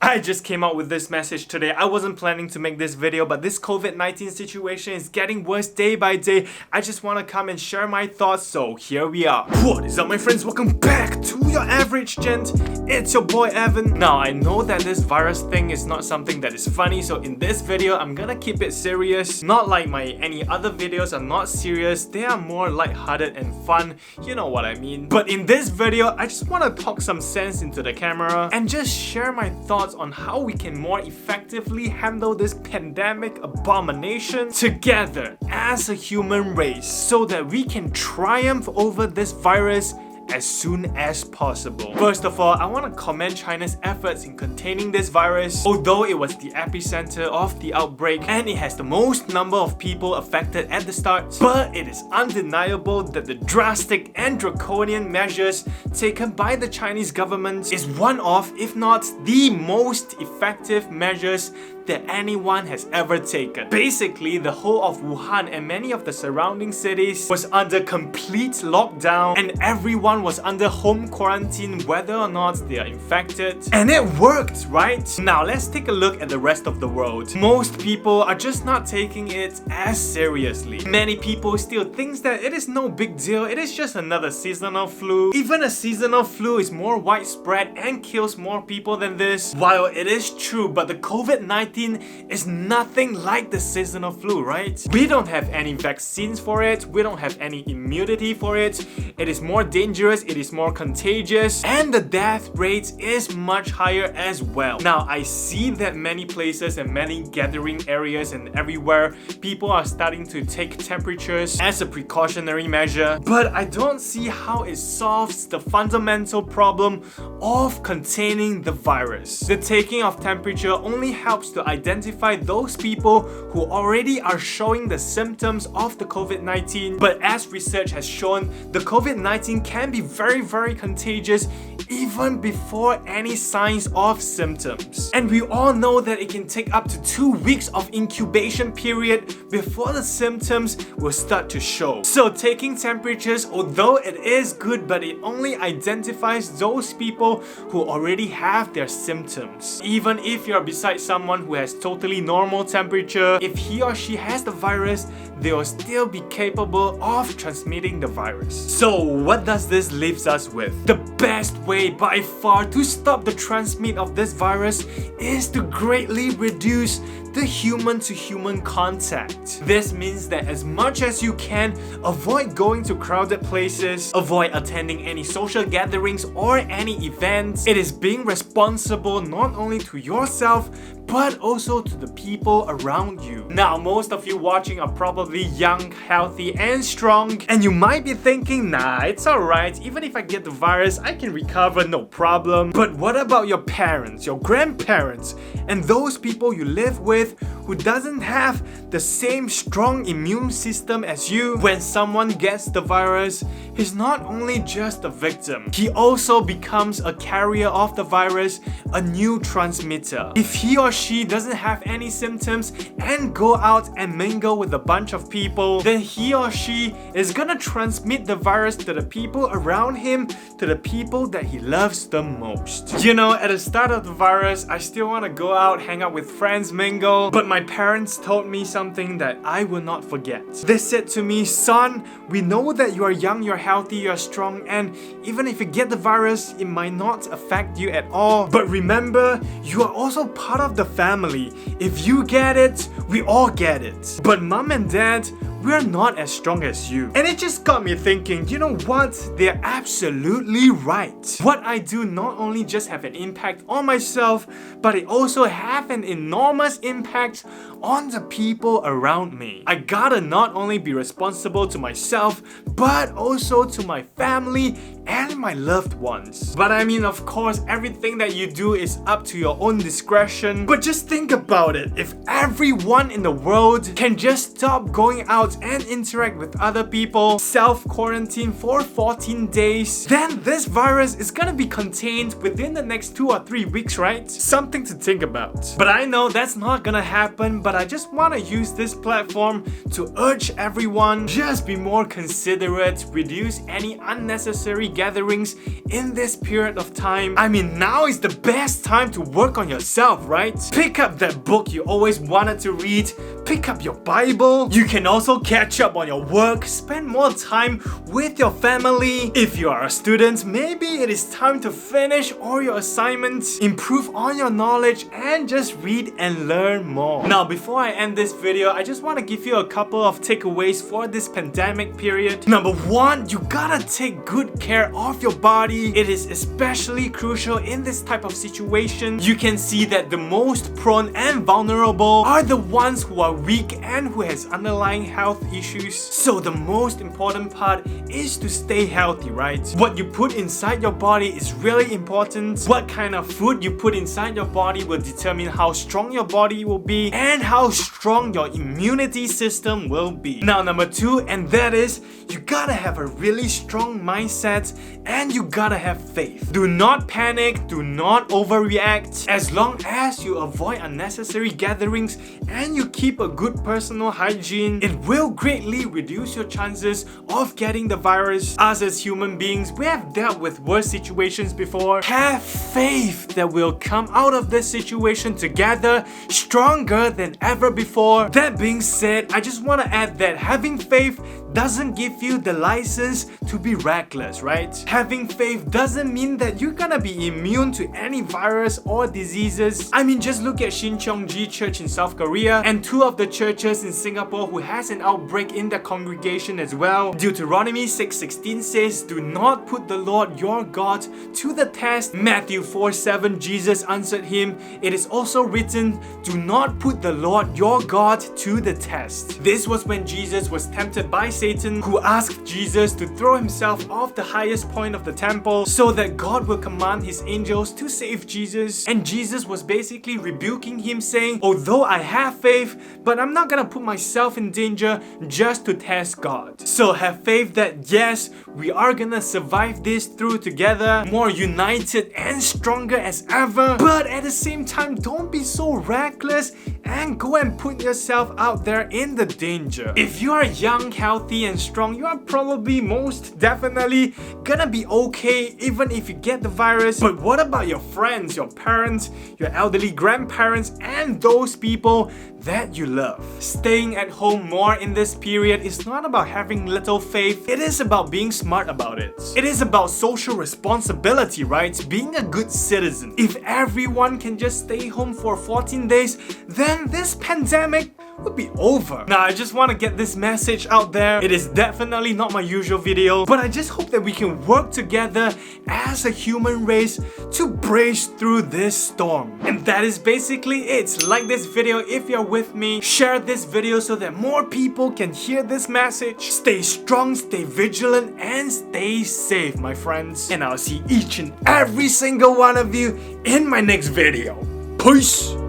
I just came out with this message today. I wasn't planning to make this video, but this COVID-19 situation is getting worse day by day. I just want to come and share my thoughts, so here we are. What is up, my friends? Welcome back to your average gent. It's your boy Evan. Now, I know that this virus thing is not something that is funny, so in this video, I'm gonna keep it serious. Not like my any other videos are not serious. They are more lighthearted and fun. You know what I mean. But in this video, I just want to talk some sense into the camera and just share my thoughts on how we can more effectively handle this pandemic abomination together as a human race so that we can triumph over this virus as soon as possible. First of all, I want to commend China's efforts in containing this virus. Although it was the epicenter of the outbreak and it has the most number of people affected at the start, but it is undeniable that the drastic and draconian measures taken by the Chinese government is one of, if not the most effective measures that anyone has ever taken. Basically, the whole of Wuhan and many of the surrounding cities was under complete lockdown and everyone was under home quarantine whether or not they are infected. And it worked, right? Now let's take a look at the rest of the world. Most people are just not taking it as seriously. Many people still think that it is no big deal, it is just another seasonal flu. Even a seasonal flu is more widespread and kills more people than this. While it is true, but the COVID-19 is nothing like the seasonal flu, right? We don't have any vaccines for it, we don't have any immunity for it, it is more dangerous, it is more contagious, and the death rate is much higher as well. Now, I see that many places and many gathering areas and everywhere, people are starting to take temperatures as a precautionary measure, but I don't see how it solves the fundamental problem of containing the virus. The taking of temperature only helps to identify those people who already are showing the symptoms of the COVID-19. But as research has shown, the COVID-19 can be very contagious even before any signs of symptoms. And we all know that it can take up to 2 weeks of incubation period before the symptoms will start to show. So taking temperatures, although it is good, but it only identifies those people who already have their symptoms. Even if you're beside someone who has totally normal temperature, if he or she has the virus, they will still be capable of transmitting the virus. So what does this leave us with? The best way by far to stop the transmit of this virus is to greatly reduce the human-to-human contact. This means that as much as you can, avoid going to crowded places, avoid attending any social gatherings or any events. It is being responsible not only to yourself, but also to the people around you. Now, most of you watching are probably young, healthy, and strong, and you might be thinking, nah, it's alright, even if I get the virus, I can recover, no problem. But what about your parents, your grandparents, and those people you live with who doesn't have the same strong immune system as you? When someone gets the virus, he's not only just a victim, he also becomes a carrier of the virus, a new transmitter. If he or she doesn't have any symptoms and go out and mingle with a bunch of people, then he or she is gonna transmit the virus to the people around him, to the people that he loves the most. You know, at the start of the virus, I still want to go out, hang out with friends, mingle, but my parents told me something that I will not forget. They said to me, son, we know that you are young, you're healthy, you're strong, and even if you get the virus, it might not affect you at all. But remember, you are also part of the family. If you get it, we all get it. But mom and dad, we're not as strong as you. And it just got me thinking, you know what? They're absolutely right. What I do not only just have an impact on myself, but it also have an enormous impact on the people around me. I gotta not only be responsible to myself, but also to my family and my loved ones. But I mean, of course, everything that you do is up to your own discretion. But just think about it. If everyone in the world can just stop going out and interact with other people, self-quarantine for 14 days, then this virus is gonna be contained within the next 2 or 3 weeks, right? Something to think about. But I know that's not gonna happen, but I just wanna use this platform to urge everyone, just be more considerate, reduce any unnecessary gatherings in this period of time. I mean, now is the best time to work on yourself, right? Pick up that book you always wanted to read, pick up your Bible. You can also catch up on your work, spend more time with your family. If you are a student, maybe it is time to finish all your assignments, improve on your knowledge, and just read and learn more. Now, before I end this video, I just want to give you a couple of takeaways for this pandemic period. Number one, you gotta take good care of your body. It is especially crucial in this type of situation. You can see that the most prone and vulnerable are the ones who are weak and who has underlying health issues. So the most important part is to stay healthy, right? What you put inside your body is really important. What kind of food you put inside your body will determine how strong your body will be and how strong your immunity system will be. Now, number two, and that is, you gotta have a really strong mindset and you gotta have faith. Do not panic, do not overreact. As long as you avoid unnecessary gatherings and you keep a good personal hygiene, it will greatly reduce your chances of getting the virus. Us as human beings, we have dealt with worse situations before. Have faith that we'll come out of this situation together, stronger than ever before. That being said, I just want to add that having faith doesn't give you the license to be reckless, right? Having faith doesn't mean that you're gonna be immune to any virus or diseases. I mean, just look at Shincheonji Church in South Korea and two of the churches in Singapore who has an outbreak in their congregation as well. Deuteronomy 6:16 says, "Do not put the Lord your God to the test." Matthew 4:7, Jesus answered him, "It is also written, do not put the Lord your God to the test." This was when Jesus was tempted by Satan, who asked Jesus to throw himself off the highest point of the temple so that God will command his angels to save Jesus. And Jesus was basically rebuking him, saying, although I have faith, but I'm not gonna put myself in danger just to test God. So have faith that yes, we are gonna survive this through together, more united and stronger as ever. But at the same time, don't be so reckless and go and put yourself out there in the danger. If you are young, healthy and strong, you are probably most definitely gonna be okay even if you get the virus. But what about your friends, your parents, your elderly grandparents, and those people that you love? Staying at home more in this period is not about having little faith. It is about being smart about it. It is about social responsibility, right? Being a good citizen. If everyone can just stay home for 14 days, then this pandemic would be over. Now, I just want to get this message out there. It is definitely not my usual video, but I just hope that we can work together as a human race to brace through this storm. And that is basically it. Like this video if you're with me. Share this video so that more people can hear this message. Stay strong, stay vigilant, and stay safe, my friends. And I'll see each and every single one of you in my next video. Peace!